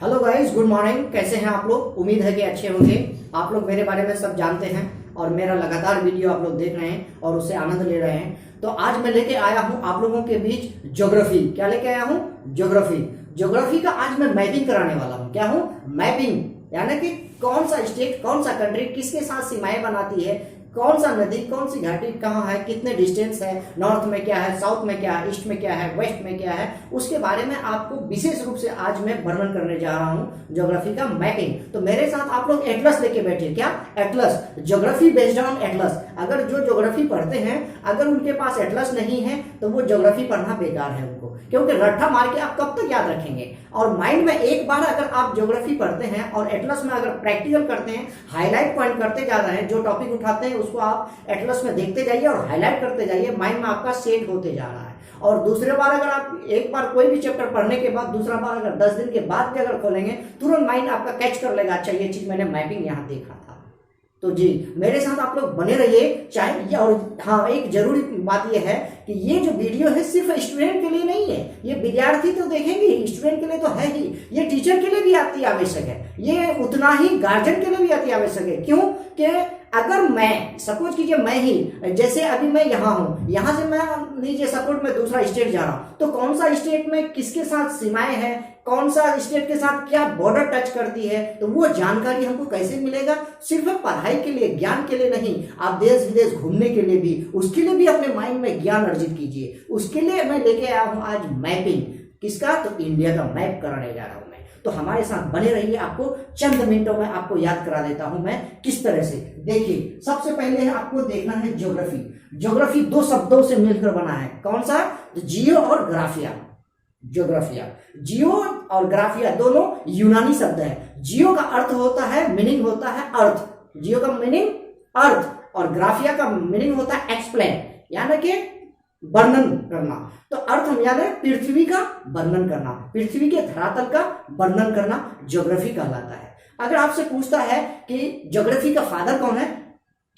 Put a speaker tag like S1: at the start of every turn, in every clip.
S1: Hello guys, good morning. कैसे हैं आप लोग? उम्मीद है कि अच्छे होंगे। आप लोग मेरे बारे में सब जानते हैं और मेरा लगातार वीडियो आप लोग देख रहे हैं और उससे आनंद ले रहे हैं। तो आज मैं लेके आया हूं आप लोगों के बीच ज्योग्राफी। क्या लेके आया हूं? ज्योग्राफी। ज्योग्राफी का आज मैं मैपिंग कराने वाला हूं। क्या हूं? मैपिंग। यानी कि कौन सा स्टेट, कौन सा कंट्री किसके साथ सीमाएं बनाती है, कौन सा नदी, कौन सी घाटी कहाँ है, कितने डिस्टेंस है, नॉर्थ में क्या है, साउथ में क्या है, ईस्ट में क्या है, वेस्ट में क्या है, उसके बारे में आपको विशेष रूप से आज मैं वर्णन करने जा रहा हूं ज्योग्राफी का मैपिंग। तो मेरे साथ आप लोग एटलस लेके बैठिए। क्या? Atlas. Geography based on Atlas. अगर जो ज्योग्राफी पढ़ते हैं, अगर उनके पास एटलस नहीं है तो वो ज्योग्राफी पढ़ना बेकार है उनको, क्योंकि रट्टा मार के आप कब तक याद रखेंगे। और माइंड में एक बार अगर आप ज्योग्राफी पढ़ते हैं और एटलस में अगर प्रैक्टिकल करते हैं, हाईलाइट पॉइंट करते जा रहे हैं, जो टॉपिक उठाते हैं उसको आप एटलस में देखते जाइए और हाईलाइट करते जाइए, माइंड में आपका सेट होते जा रहा है। और दूसरे बार अगर आप एक बार कोई भी चैप्टर पढ़ने के बाद दूसरा बार अगर 10 दिन के बाद भी अगर खोलेंगे, तुरंत माइंड आपका कैच कर लेगा, अच्छा ये चीज मैंने मैपिंग यहाँ देखा था। तो जी मेरे साथ आप लोग बने रहिए। चाहे और हाँ, एक जरूरी बात यह है कि ये जो वीडियो है सिर्फ स्टूडेंट के लिए नहीं है। ये विद्यार्थी तो देखेंगे ही, स्टूडेंट के लिए तो है ही, ये टीचर के लिए भी अति आवश्यक है, ये उतना ही गार्जियन के लिए भी अति आवश्यक है। क्यों? कि अगर मैं सपोज कीजिए, मैं ही जैसे अभी मैं यहाँ हूँ, यहाँ से मैं लीजिए सपोज मैं दूसरा स्टेट जा रहा हूँ, तो कौन सा स्टेट में किसके साथ सीमाएं हैं, कौन सा स्टेट के साथ क्या बॉर्डर टच करती है, तो वो जानकारी हमको कैसे मिलेगा? सिर्फ पढ़ाई के लिए, ज्ञान के लिए नहीं, आप देश विदेश घूमने के लिए भी, उसके लिए भी अपने माइंड में ज्ञान अर्जित कीजिए। उसके लिए मैं लेके आया हूं आज मैपिंग। किसका? तो इंडिया का मैप कराने जा रहा हूं मैं। तो हमारे साथ बने रहिए। आपको चंद मिनटों में आपको याद करा देता हूं मैं किस तरह से। देखिए, सबसे पहले आपको देखना है ज्योग्राफी। ज्योग्राफी दो शब्दों से मिलकर बना है। कौन सा? जियो और ग्राफिया। ज्योग्राफिया, जियो और ग्राफिया दोनों यूनानी शब्द है। जियो का अर्थ होता है, मीनिंग होता है अर्थ। जियो का मीनिंग अर्थ और ग्राफिया का मीनिंग होता है एक्सप्लेन, यानी कि वर्णन करना। तो अर्थ हम याद है पृथ्वी का वर्णन करना, पृथ्वी के धरातल का वर्णन करना ज्योग्राफी कहलाता है। अगर आपसे पूछता है कि ज्योग्राफी का फादर कौन है,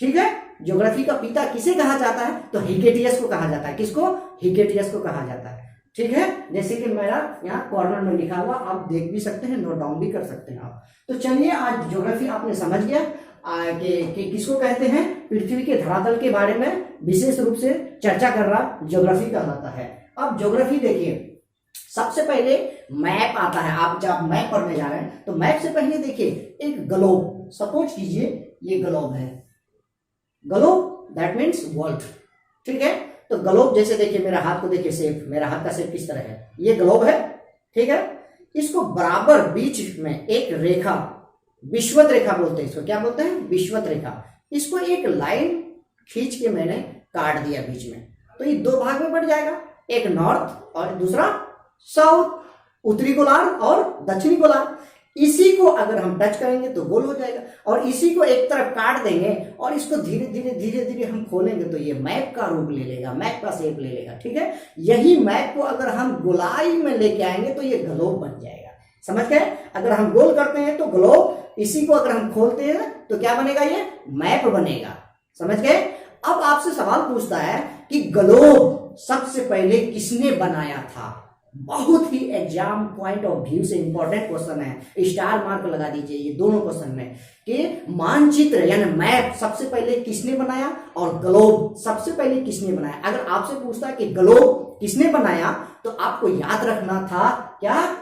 S1: ठीक है, ज्योग्राफी का पिता किसे कहा जाता है, तो हिकेटियस को कहा जाता है। किसको? हिकेटियस को कहा जाता है। ठीक है, जैसे कि मेरा यहाँ कॉर्नर में लिखा हुआ, आप देख भी सकते हैं, नोट डाउन भी कर सकते हैं आप। तो चलिए, आज ज्योग्राफी आपने समझ गया कि किसको कहते हैं, पृथ्वी के धरातल के बारे में विशेष रूप से चर्चा कर रहा ज्योग्राफी कहलाता है। अब ज्योग्राफी देखिए, सबसे पहले मैप आता है। आप जब मैप पढ़ने जा रहे हैं तो मैप से पहले देखिए एक ग्लोब, सपोज कीजिए ये ग्लोब है। ग्लोब दैट मीन्स वर्ल्ड, ठीक है। तो ग्लोब जैसे देखिए, मेरा हाथ को देखिए, शेप, मेरा हाथ का शेप किस तरह है, ये ग्लोब है, ठीक है। इसको बराबर बीच में एक रेखा, विषुवत रेखा बोलते हैं इसको। क्या बोलते हैं? विषुवत रेखा। इसको एक लाइन खींच के मैंने काट दिया बीच में, तो ये दो भाग में बढ़ जाएगा, एक नॉर्थ और दूसरा साउथ, उत्तरी गोलार्ध और दक्षिणी गोलार्ध। इसी को अगर हम टच करेंगे तो गोल हो जाएगा, और इसी को एक तरफ काट देंगे और इसको धीरे धीरे धीरे धीरे हम खोलेंगे तो ये मैप का रूप ले लेगा, मैप का शेप ले लेगा, ठीक है। यही मैप को अगर हम गोलाई में लेके आएंगे तो ये ग्लोब बन जाएगा। समझ गए? अगर हम गोल करते हैं तो ग्लोब, इसी को अगर हम खोलते हैं तो क्या बनेगा? ये मैप बनेगा। समझ गए? अब आपसे सवाल पूछता है कि ग्लोब सबसे पहले किसने बनाया था? बहुत ही एग्जाम पॉइंट ऑफ व्यू से इंपॉर्टेंट क्वेश्चन है, स्टार मार्क लगा दीजिए ये दोनों क्वेश्चन में, कि मानचित्र यानी मैप सबसे पहले किसने बनाया और ग्लोब सबसे पहले किसने बनाया। अगर आपसे पूछता है कि ग्लोब किसने बनाया तो आपको याद रखना था क्या?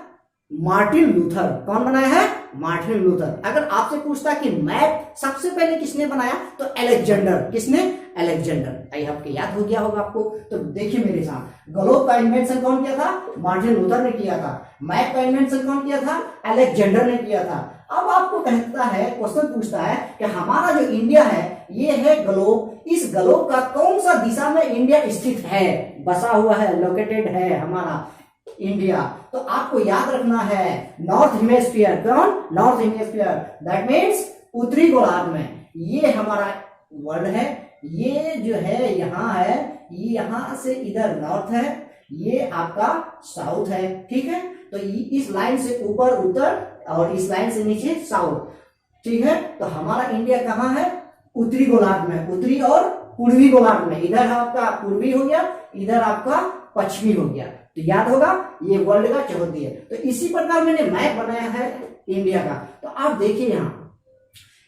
S1: Martin Luther. कौन बनाया है? Martin Luther. अगर आपसे पूछता कि मैप सबसे पहले किसने बनाया तो अलेक्जेंडर। किसने? अलेक्जेंडर। आई आपको याद हो गया होगा आपको। तो देखिए मेरे साथ, ग्लोब का इन्वेंशन कौन किया था? मार्टिन लूथर ने किया था। मैप का इन्वेंशन कौन किया था? अलेक्जेंडर ने किया था। अब आपको कहता है, क्वेश्चन पूछता है कि हमारा जो इंडिया है ये है ग्लोब, इस ग्लोब का कौन सा दिशा में इंडिया स्थित है, बसा हुआ है, लोकेटेड है हमारा इंडिया। तो आपको याद रखना है नॉर्थ हेमिस्फीयर। कौन? नॉर्थ हेमिस्फीयर, दैट मीन्स उत्तरी गोलार्ध में। ये हमारा वर्ल्ड है, ये जो है यहाँ है, ये यहाँ से इधर नॉर्थ है, ये आपका साउथ है, ठीक है। तो इस लाइन से ऊपर उत्तर और इस लाइन से नीचे साउथ, ठीक है। तो हमारा इंडिया कहाँ है? उत्तरी गोलार्ध में, उत्तरी और पूर्वी गोलार्ध में। इधर आपका पूर्वी हो गया, इधर आपका पश्चिमी हो गया। तो तो याद होगा ये वर्ल्ड का चौहद्दी है। तो इसी प्रकार मैंने मैप बनाया है इंडिया का। तो आप देखिए यहाँ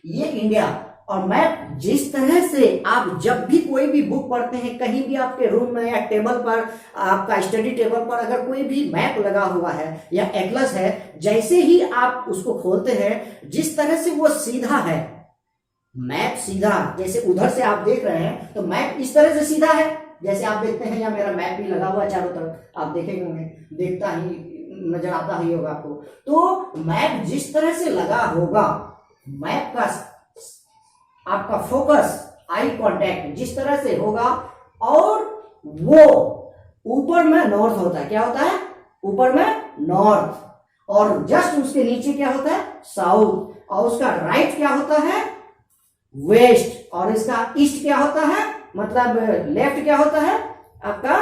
S1: ये इंडिया, और मैप जिस तरह से आप जब भी कोई भी बुक पढ़ते हैं, कहीं भी आपके रूम में या टेबल पर, आपका स्टडी टेबल पर अगर कोई भी मैप लगा हुआ है या एटलस है, जैसे ही आप उसको खोलते हैं जिस तरह से वो सीधा है, मैप सीधा, जैसे उधर से आप देख रहे हैं तो मैप इस तरह से सीधा है, जैसे आप देखते हैं या मेरा मैप भी लगा हुआ है चारों तरफ, आप देखेंगे देखता ही नजर आता ही होगा आपको। तो मैप जिस तरह से लगा होगा, मैप का आपका फोकस, आई कांटेक्ट जिस तरह से होगा, और वो ऊपर में नॉर्थ होता है, क्या होता है ऊपर में नॉर्थ, और जस्ट उसके नीचे क्या होता है साउथ, और उसका राइट क्या होता है वेस्ट, और इसका ईस्ट क्या होता है, मतलब लेफ्ट क्या होता है आपका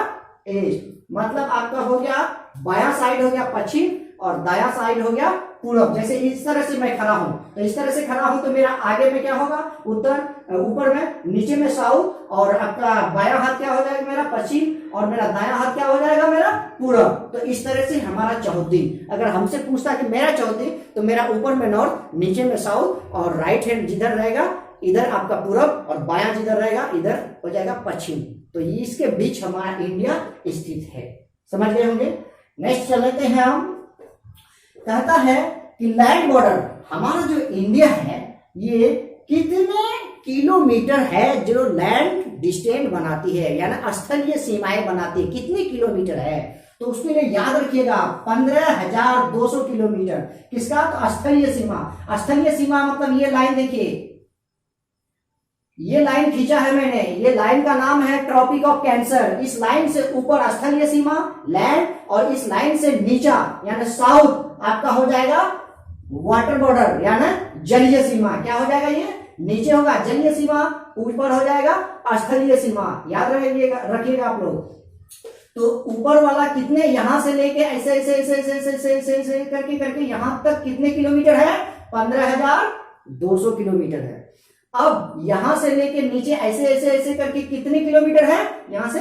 S1: ईस्ट, मतलब आपका हो गया बायां साइड हो गया पश्चिम और दायां साइड हो गया पूरब। जैसे इस तरह से मैं खड़ा हूं, तो इस तरह से खड़ा हूं तो मेरा आगे में क्या होगा उत्तर, ऊपर में, नीचे में साउथ, और आपका बायां हाथ क्या हो जाएगा मेरा पश्चिम, और मेरा दायां हाथ क्या हो जाएगा मेरा पूरब। तो इस तरह से हमारा चौहद्दी, अगर हमसे पूछता है कि मेरा चौहद्दी, तो मेरा ऊपर में नॉर्थ, नीचे में साउथ, और राइट हैंड जिधर रहेगा इधर आपका पूरब, और बायां जिधर रहेगा इधर हो जाएगा पश्चिम। तो इसके बीच हमारा इंडिया स्थित है, समझ गए होंगे। नेक्स्ट चल लेते हैं हम। कहता है कि लैंड बॉर्डर, हमारा जो इंडिया है ये कितने किलोमीटर है जो लैंड डिस्टेंस बनाती है, यानी स्थलीय सीमाएं बनाती है, कितने किलोमीटर है। तो उसके लिए याद रखिएगा 15,200 किलोमीटर। किसका, तो स्थलीय सीमा। स्थलीय सीमा मतलब ये लाइन देखिए, ये लाइन खींचा है मैंने, ये लाइन का नाम है ट्रॉपिक ऑफ कैंसर। इस लाइन से ऊपर स्थलीय सीमा लैंड, और इस लाइन से नीचा यानी साउथ आपका हो जाएगा वाटर बॉर्डर यानी जलीय सीमा। क्या हो जाएगा, ये नीचे होगा जलीय सीमा, ऊपर हो जाएगा स्थलीय सीमा। याद रखिएगा आप लोग। तो ऊपर वाला कितने, यहां से लेके ऐसे ऐसे ऐसे ऐसे ऐसे ऐसे ऐसे ऐसे करके करके यहां तक कितने किलोमीटर है, 15,200 किलोमीटर है। अब यहां से लेके नीचे ऐसे ऐसे ऐसे करके कितने किलोमीटर है यहां से,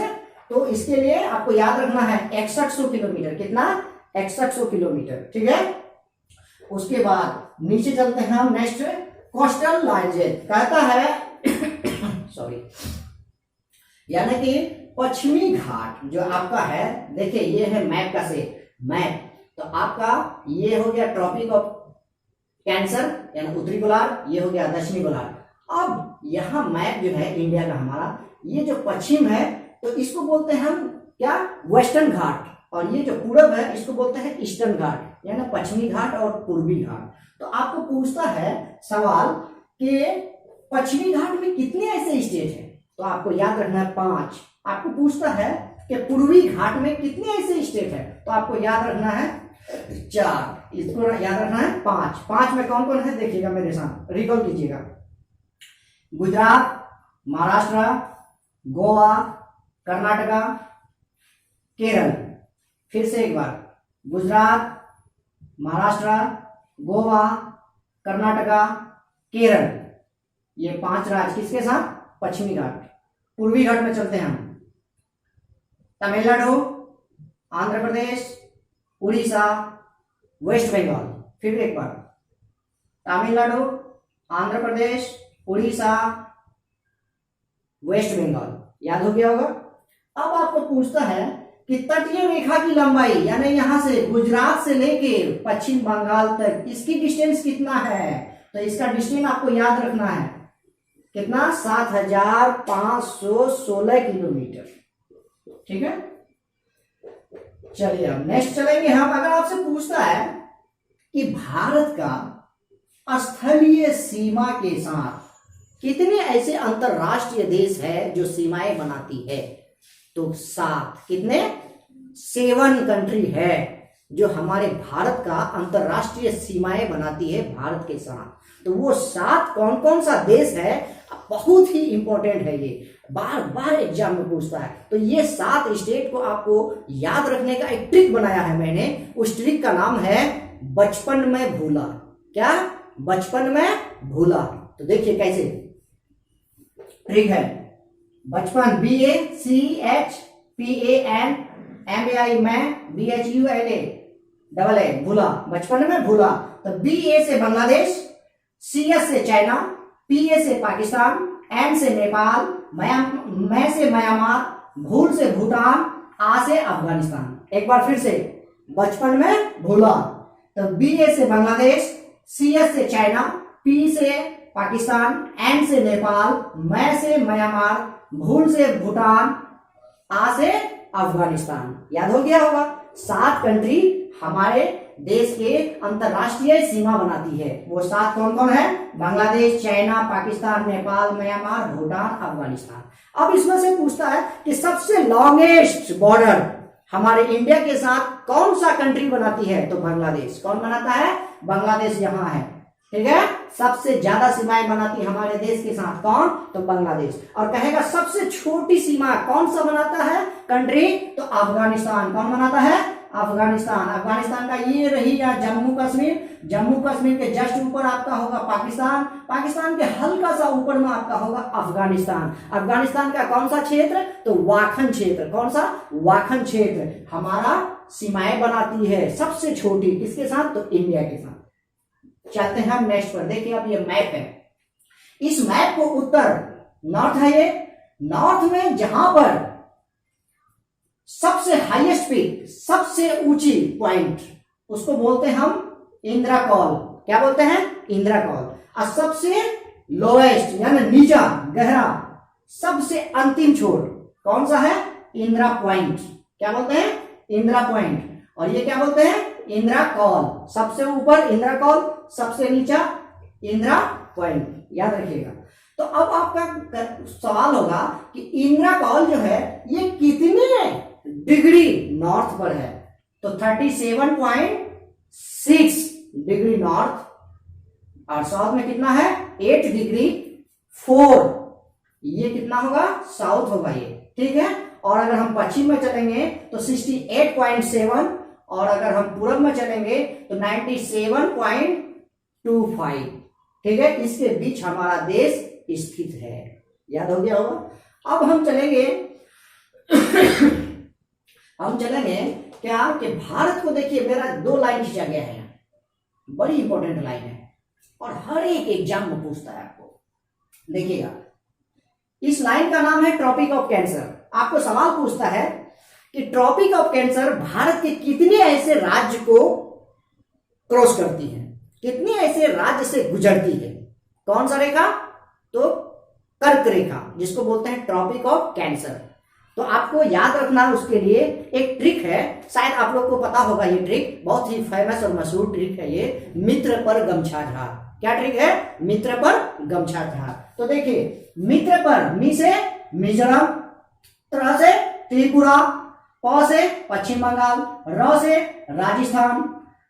S1: तो इसके लिए आपको याद रखना है 6100 किलोमीटर। कितना, 6100 किलोमीटर, ठीक है। उसके बाद नीचे चलते हैं हम। नेक्स्ट कोस्टल लाइंस कहता है सॉरी, यानी कि पश्चिमी घाट जो आपका है, देखिए ये है मैप का से मैप, तो आपका ये हो गया ट्रॉपिक ऑफ कैंसर यानी उत्तरी गोलार्ध, ये हो गया दक्षिणी गोलार्ध। अब यहाँ मैप जो है इंडिया का हमारा, ये जो पश्चिम है तो इसको बोलते हैं हम क्या, वेस्टर्न घाट, और ये जो पूरब है इसको बोलते हैं ईस्टर्न घाट यानी पश्चिमी घाट और पूर्वी घाट। तो आपको पूछता है सवाल कि पश्चिमी घाट में कितने ऐसे स्टेट हैं, तो आपको याद रखना है 5। आपको पूछता है कि पूर्वी घाट में कितने ऐसे स्टेट है, तो आपको याद रखना है 4। इसको याद रखना है 5। 5 में कौन कौन है देखिएगा मेरे साथ, रिकॉल कीजिएगा। गुजरात, महाराष्ट्र, गोवा, कर्नाटका, केरल। फिर से एक बार, गुजरात, महाराष्ट्र, गोवा, कर्नाटका, केरल, ये 5 राज्य किसके साथ, पश्चिमी घाट। पूर्वी घाट में चलते हैं हम। तमिलनाडु, आंध्र प्रदेश, उड़ीसा, वेस्ट बंगाल। फिर एक बार, तमिलनाडु, आंध्र प्रदेश, उड़ीसा, वेस्ट बंगाल। याद हो गया होगा। अब आपको पूछता है कि तटीय रेखा की लंबाई, यानी यहां से गुजरात से लेके पश्चिम बंगाल तक इसकी डिस्टेंस कितना है, तो इसका डिस्टेंस आपको याद रखना है कितना, 7,516 किलोमीटर, ठीक है। चलिए अब नेक्स्ट चलेंगे हम। अगर आपसे पूछता है कि भारत का स्थलीय सीमा के साथ कितने ऐसे अंतरराष्ट्रीय देश है जो सीमाएं बनाती है, तो 7। कितने, 7 कंट्री है जो हमारे भारत का अंतरराष्ट्रीय सीमाएं बनाती है भारत के साथ। तो वो 7 कौन कौन सा देश है, बहुत ही इंपॉर्टेंट है, ये बार बार एग्जाम में पूछता है। तो ये 7 स्टेट को आपको याद रखने का एक ट्रिक बनाया है मैंने। उस ट्रिक का नाम है बचपन में भूला। क्या, बचपन में भूला। तो देखिए कैसे ट्रिक है। बचपन, BACHPAN MAI मैं, BHULA डबल ए भूला, बचपन में भूला। तो BA से बांग्लादेश, CS से चाइना, PA से पाकिस्तान, M से नेपाल, मैं से म्यांमार, भूल से भूटान, आ से अफगानिस्तान। एक बार फिर से, बचपन में भूला। तो BA से बांग्लादेश, CS से चाइना, P से पाकिस्तान, N से नेपाल, मैं से म्यांमार, भूल से भूटान, आ से अफगानिस्तान। याद हो गया होगा। 7 कंट्री हमारे देश के अंतरराष्ट्रीय सीमा बनाती है। वो 7 कौन कौन है? Bangladesh, China, Pakistan, Nepal, Myanmar, Bhutan, Afghanistan. अब इसमें से पूछता है कि सबसे लॉन्गेस्ट बॉर्डर हमारे इंडिया के साथ कौन सा कंट्री बनाती है? तो बांग्लादेश। कौन बनाता है? बांग्लादेश यहाँ है। ठीक है, सबसे ज्यादा सीमाएं बनाती हमारे देश के साथ कौन? तो बांग्लादेश। और कहेगा सबसे छोटी सीमा कौन सा बनाता है कंट्री? तो अफगानिस्तान। कौन बनाता है? अफगानिस्तान। अफगानिस्तान का ये रही या जम्मू कश्मीर, जम्मू कश्मीर के जस्ट ऊपर आपका होगा पाकिस्तान, पाकिस्तान के हल्का सा ऊपर में आपका होगा अफगानिस्तान। अफगानिस्तान का कौन सा क्षेत्र? तो वाखन क्षेत्र। कौन सा? वाखन क्षेत्र हमारा सीमाएं बनाती है सबसे छोटी। किसके साथ? तो इंडिया के साथ। चलते हैं हम नेक्स्ट पर। देखिए अब ये मैप है। इस मैप को उत्तर नॉर्थ है, ये नॉर्थ में जहां पर सबसे हाईएस्ट पीक, सबसे ऊंची पॉइंट, उसको बोलते हैं हम इंदिरा कॉल। क्या बोलते हैं? इंदिरा कॉल। और सबसे लोएस्ट यानी नीचा गहरा, सबसे अंतिम छोर कौन सा है? इंदिरा पॉइंट। क्या बोलते हैं? इंदिरा पॉइंट। और ये क्या बोलते हैं? इंदिरा कॉल। सबसे ऊपर इंदिरा कॉल, सबसे नीचा इंदिरा पॉइंट। याद रखिएगा। तो अब आपका सवाल होगा कि इंदिरा कॉल जो है ये कितने डिग्री नॉर्थ पर है? तो 37.6 डिग्री नॉर्थ, और साउथ में कितना है? 8 डिग्री 4। ये कितना होगा? साउथ होगा ये। ठीक है। और अगर हम पश्चिम में चलेंगे तो 68.7, और अगर हम पूरब में चलेंगे तो 97.25। ठीक है, इसके बीच हमारा देश स्थित है। याद हो गया होगा। अब हम चलेंगे क्या कि भारत को देखिए, मेरा 2 लाइन खींचा गया है, बड़ी इंपॉर्टेंट लाइन है और हर एक एग्जाम में पूछता है आपको। देखिएगा, इस लाइन का नाम है ट्रॉपिक ऑफ कैंसर। आपको सवाल पूछता है कि ट्रॉपिक ऑफ कैंसर भारत के कितने ऐसे राज्य को क्रॉस करती है, कितने ऐसे राज्य से गुजरती है? कौन सा रेखा? तो कर्क रेखा, जिसको बोलते हैं ट्रॉपिक ऑफ कैंसर। तो आपको याद रखना, उसके लिए एक ट्रिक है, शायद आप लोग को पता होगा। ये ट्रिक बहुत ही फेमस और मशहूर ट्रिक है, ये मित्र पर गमछा झाड़। क्या ट्रिक है? मित्र पर गमछा झाड़। तो देखिए, मित्र पर मी से मिजोरम, त्र से त्रिपुरा, प से पश्चिम बंगाल, र से राजस्थान,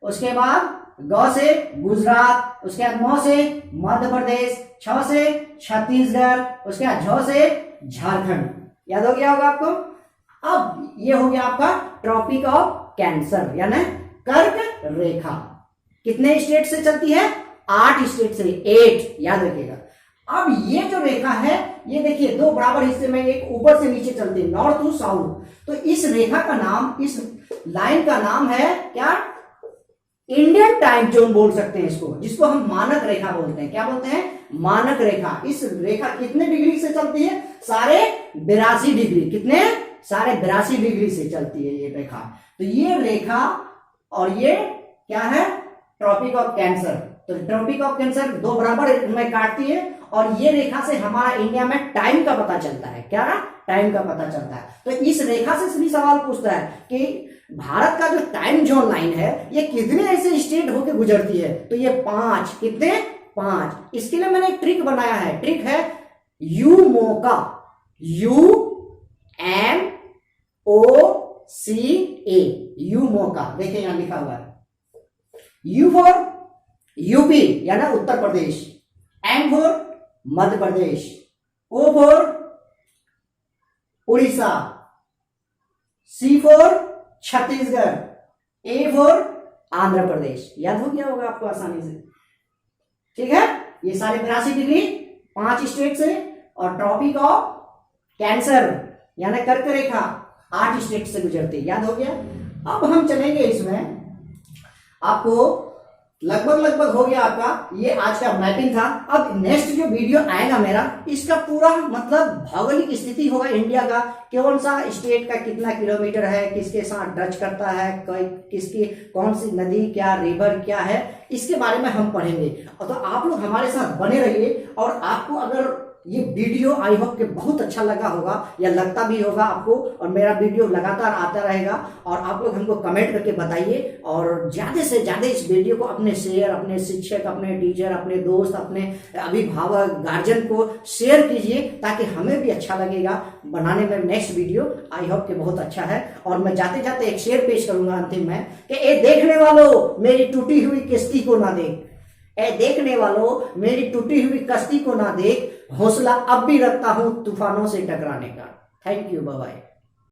S1: उसके बाद ग से गुजरात, उसके बाद म से मध्य प्रदेश, छ से छत्तीसगढ़, उसके बाद झ से झारखंड। याद हो गया होगा आपको। अब ये हो गया आपका ट्रॉपिक ऑफ कैंसर यानी कर्क रेखा। कितने स्टेट से चलती है? 8 स्टेट से, 8। याद रखिएगा। अब ये जो रेखा है, ये देखिए 2 बराबर हिस्से में, एक ऊपर से नीचे चलती है, नॉर्थ टू साउथ। तो इस रेखा का नाम, इस लाइन का नाम है क्या? इंडियन टाइम जोन बोल सकते हैं इसको, जिसको हम मानक रेखा बोलते हैं। क्या बोलते हैं? मानक रेखा। इस रेखा कितने डिग्री से चलती है? साढ़े 82 डिग्री। कितने? साढ़े 82 डिग्री से चलती है ये रेखा। तो ये रेखा, और ये क्या है? Tropic of cancer. तो ट्रॉपिक ऑफ कैंसर 2 बराबर में काटती है, और ये रेखा से हमारा इंडिया में टाइम का पता चलता है। क्या? टाइम का पता चलता है। तो इस रेखा से भी सवाल पूछता है कि भारत का जो टाइम जोन लाइन है, ये कितने ऐसे स्टेट होके गुजरती है? तो ये 5। कितने? 5। इसके लिए मैंने एक ट्रिक बनाया है। ट्रिक है यूमोका, UMOCA, यूमोका। देखिए यहां लिखा हुआ है। यू फॉर यूपी यानी Uttar Pradesh, M for Madhya Pradesh, O for Orissa, C for Chhattisgarh, A for Andhra Pradesh. याद हो गया होगा आपको आसानी से। ठीक है, ये साढ़े 82 डिग्री 5 स्टेट से, और ट्रॉपिक ऑफ कैंसर यानी कर्क रेखा 8 स्टेट से गुजरती है, याद हो गया। अब हम चलेंगे इसमें, आपको लगभग हो गया आपका ये आज का मैपिंग था। अब नेक्स्ट जो वीडियो आएगा मेरा, इसका पूरा मतलब भौगोलिक स्थिति होगा इंडिया का, कौन सा स्टेट का कितना किलोमीटर है, किसके साथ टच करता है, किसकी कौन सी नदी, क्या रिवर क्या है, इसके बारे में हम पढ़ेंगे। और तो आप लोग हमारे साथ बने रहिए। और आपको अगर ये वीडियो आई होप कि बहुत अच्छा लगा होगा या लगता भी होगा आपको, और मेरा वीडियो लगातार आता रहेगा, और आप लोग हमको कमेंट करके बताइए। और ज्यादा से ज्यादा इस वीडियो को अपने शेयर, अपने शिक्षक, अपने टीचर, अपने दोस्त, अपने अभिभावक, गार्जियन को शेयर कीजिए, ताकि हमें भी अच्छा लगेगा बनाने में। नेक्स्ट वीडियो आई होप कि बहुत अच्छा है। और मैं जाते जाते एक शेर पेश करूंगा अंतिम में कि ए देखने वालों मेरी टूटी हुई किश्ती को ना देख, ए देखने वालों मेरी टूटी हुई कश्ती को ना देख, हौसला अब भी रखता हूं तूफानों से टकराने का। Thank you, bye bye.